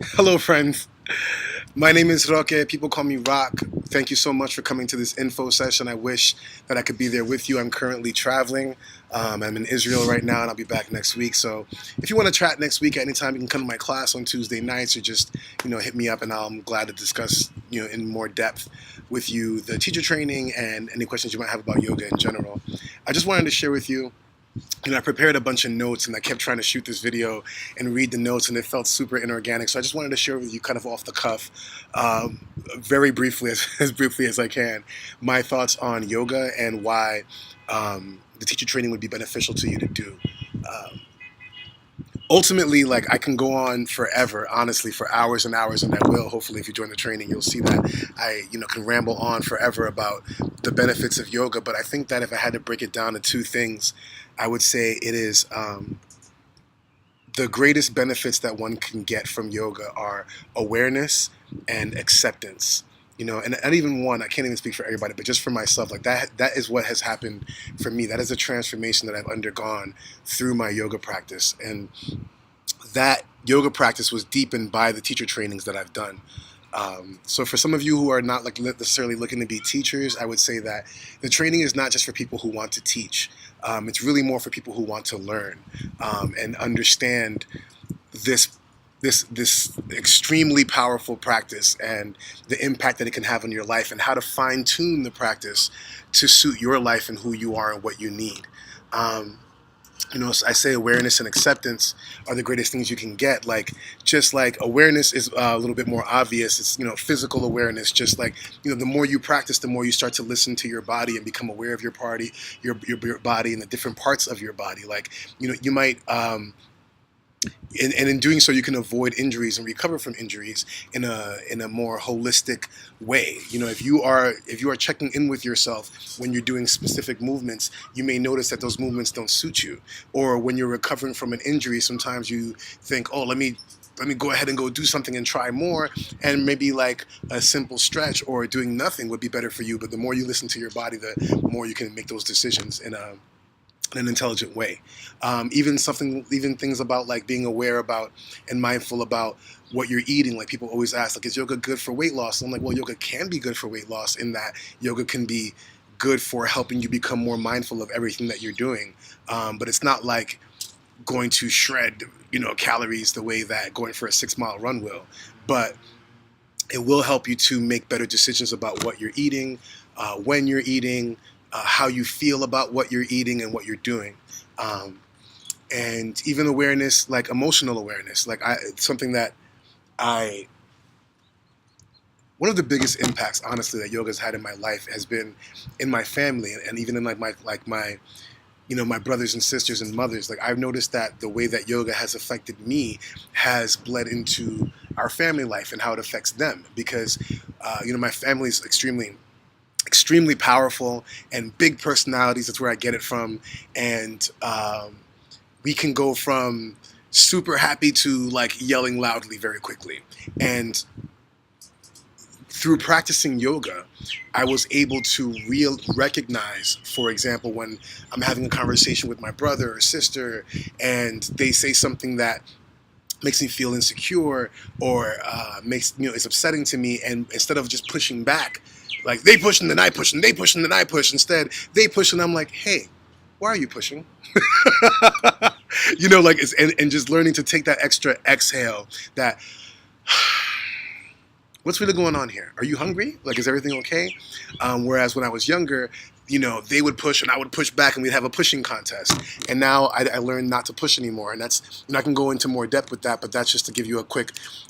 Hello, friends. My name is Roque. People call me Rock. Thank you so much for coming to this info session. I wish that I could be there with you. I'm currently traveling. I'm in Israel right now, and I'll be back next week. So, if you want to chat next week, anytime you can come to my class on Tuesday nights, or just hit me up, and I'm glad to discuss in more depth with you the teacher training and any questions you might have about yoga in general. I just wanted to share with you. I prepared a bunch of notes and I kept trying to shoot this video and read the notes, and it felt super inorganic. So I just wanted to share with you, kind of off the cuff, very briefly, as briefly as I can, my thoughts on yoga and why the teacher training would be beneficial to you to do. Um, Ultimately, like, I can go on forever, honestly, for hours and hours, and I will. Hopefully, if you join the training, you'll see that I can ramble on forever about the benefits of yoga. But I think that if I had to break it down to two things, I would say it is the greatest benefits that one can get from yoga are awareness and acceptance. And not even one, I can't even speak for everybody, but just for myself, like that is what has happened for me. That is a transformation that I've undergone through my yoga practice. And that yoga practice was deepened by the teacher trainings that I've done. So for some of you who are not like necessarily looking to be teachers, I would say that the training is not just for people who want to teach. It's really more for people who want to learn and understand this this extremely powerful practice and the impact that it can have on your life, and how to fine tune the practice to suit your life and who you are and what you need. Um, I say awareness and acceptance are the greatest things you can get. Like, just like awareness is a little bit more obvious. It's, physical awareness. Just like, the more you practice, the more you start to listen to your body and become aware of your body, your body and the different parts of your body. Like, you might, and in doing so, you can avoid injuries and recover from injuries in a more holistic way. If you are checking in with yourself when you're doing specific movements, you may notice that those movements don't suit you. Or when you're recovering from an injury, sometimes you think, oh, let me go ahead and go do something and try more, and maybe like a simple stretch or doing nothing would be better for you. But the more you listen to your body, the more you can make those decisions in an intelligent way. Even things about like being aware about and mindful about what you're eating. Like, people always ask, like, is yoga good for weight loss? And I'm like, well, yoga can be good for weight loss, in that yoga can be good for helping you become more mindful of everything that you're doing. But it's not like going to shred, calories the way that going for a 6 mile run will. But it will help you to make better decisions about what you're eating, when you're eating, how you feel about what you're eating and what you're doing. Um, and even awareness, like emotional awareness, like it's something that I, one of the biggest impacts, honestly, that yoga's had in my life has been in my family, and even in my my brothers and sisters and mothers. Like, I've noticed that the way that yoga has affected me has bled into our family life and how it affects them, because my family is extremely powerful and big personalities. That's where I get it from. And we can go from super happy to like yelling loudly very quickly. And through practicing yoga, I was able to recognize, for example, when I'm having a conversation with my brother or sister, and they say something that makes me feel insecure, or makes is upsetting to me, and instead of just pushing back, like they push and then I push and they push and then I push, instead they push and I'm like, hey, why are you pushing? Like, and just learning to take that extra exhale, that what's really going on here? Are you hungry? Like, is everything okay? Whereas when I was younger, they would push and I would push back, and we'd have a pushing contest. And now I learned not to push anymore. And that's, I can go into more depth with that, but that's just to give you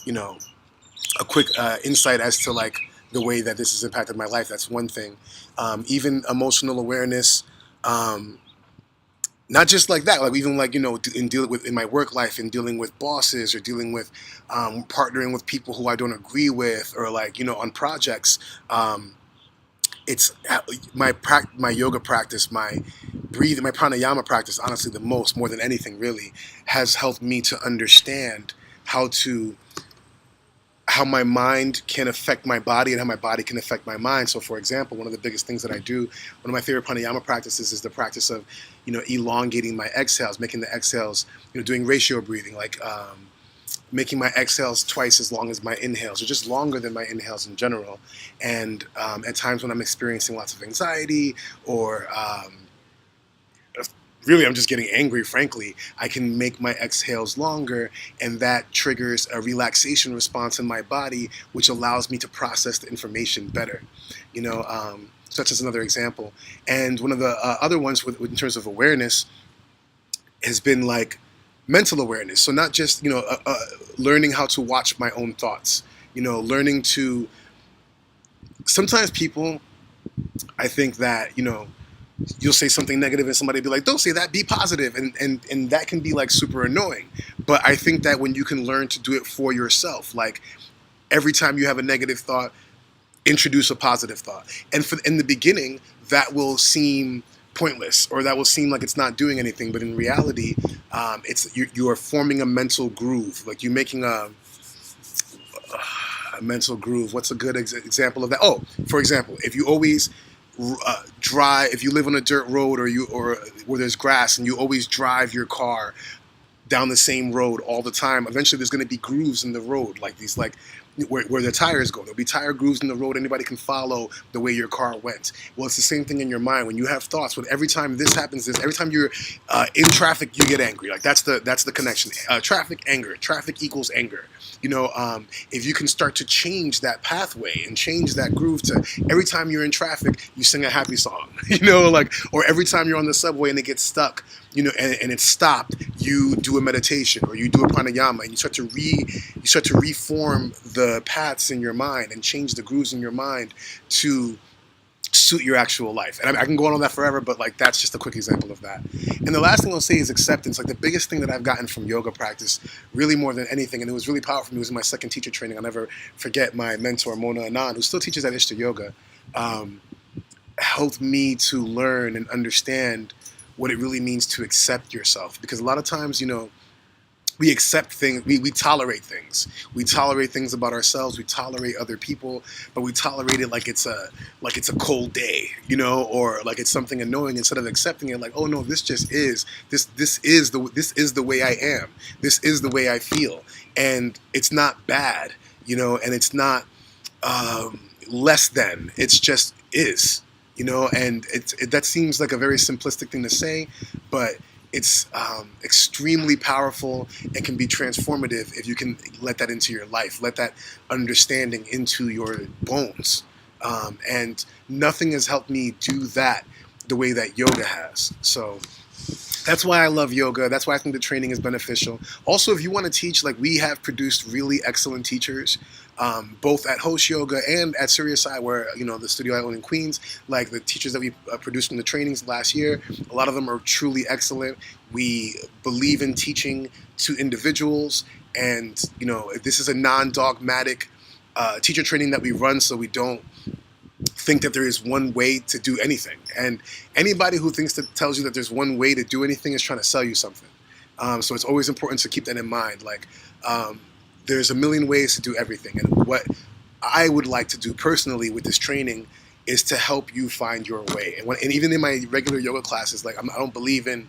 you know, a quick insight as to like the way that this has impacted my life. That's one thing. Even emotional awareness. Not just like that, like even like in dealing with, in my work life, and dealing with bosses, or dealing with partnering with people who I don't agree with, or like on projects. It's my yoga practice, my breathing, my pranayama practice, honestly, the most, more than anything really, has helped me to understand how to how my mind can affect my body and how my body can affect my mind. So, for example, one of the biggest things that I do, one of my favorite pranayama practices, is the practice of, elongating my exhales, making the exhales, doing ratio breathing, like making my exhales twice as long as my inhales, or just longer than my inhales in general. And at times when I'm experiencing lots of anxiety, or really I'm just getting angry, frankly, I can make my exhales longer, and that triggers a relaxation response in my body, which allows me to process the information better. Such as another example. And one of the other ones in terms of awareness has been like mental awareness. So not just learning how to watch my own thoughts. Learning to, sometimes people, I think that you'll say something negative and somebody will be like, don't say that, be positive, and that can be like super annoying. But I think that when you can learn to do it for yourself, like every time you have a negative thought, introduce a positive thought. And in the beginning, that will seem pointless, or that will seem like it's not doing anything. But in reality, you are forming a mental groove. Like you're making a mental groove. What's a good example of that? Oh, for example, if you always if you live on a dirt road, or where there's grass, and you always drive your car down the same road all the time, eventually there's going to be grooves in the road, like these, like where the tires go. There'll be tire grooves in the road. Anybody can follow the way your car went. Well, it's the same thing in your mind. When you have thoughts, when every time this happens, every time you're in traffic, you get angry. Like that's the connection. Traffic, anger. Traffic equals anger. If you can start to change that pathway and change that groove to every time you're in traffic, you sing a happy song, or every time you're on the subway and it gets stuck, and it's stopped, you do a meditation, or you do a pranayama, and you start to reform the paths in your mind and change the grooves in your mind to suit your actual life. And I can go on that forever, but like that's just a quick example of that. And the last thing I'll say is acceptance. Like the biggest thing that I've gotten from yoga practice, really more than anything, and it was really powerful for me, it was in my second teacher training. I'll never forget my mentor, Mona Anand, who still teaches at Ishta Yoga, helped me to learn and understand what it really means to accept yourself. Because a lot of times, we accept things, we tolerate things. We tolerate things about ourselves, we tolerate other people, but we tolerate it like it's a cold day, or like it's something annoying, instead of accepting it like, oh no, this just is. This is the way I am. This is the way I feel. And it's not bad, and it's not less than. It's just is. And that seems like a very simplistic thing to say, but it's extremely powerful and can be transformative if you can let that into your life, let that understanding into your bones. And nothing has helped me do that the way that yoga has. So that's why I love yoga. That's why I think the training is beneficial. Also, if you want to teach, like we have produced really excellent teachers, both at Host Yoga and at Sirius Side, where the studio I own in Queens. Like the teachers that we produced from the trainings last year, a lot of them are truly excellent. We believe in teaching to individuals, and this is a non-dogmatic teacher training that we run, so we don't think that there is one way to do anything. And anybody who tells you that there's one way to do anything is trying to sell you something. So it's always important to keep that in mind. Like there's a million ways to do everything. And what I would like to do personally with this training is to help you find your way. And even in my regular yoga classes, like I don't believe in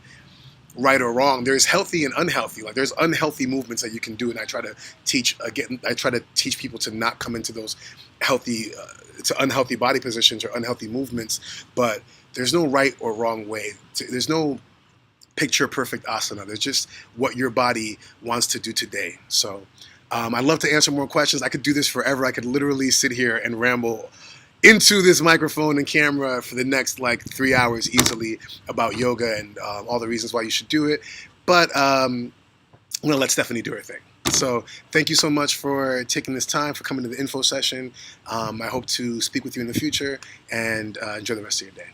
right or wrong. There's healthy and unhealthy. Like there's unhealthy movements that you can do, and I try to teach people to not come into those to unhealthy body positions or unhealthy movements. But there's no right or wrong way. There's no picture perfect asana. There's just what your body wants to do today. So I'd love to answer more questions. I could do this forever. I could literally sit here and ramble into this microphone and camera for the next 3 hours easily about yoga and all the reasons why you should do it. But I'm going to let Stephanie do her thing. So thank you so much for taking this time, for coming to the info session. I hope to speak with you in the future, and enjoy the rest of your day.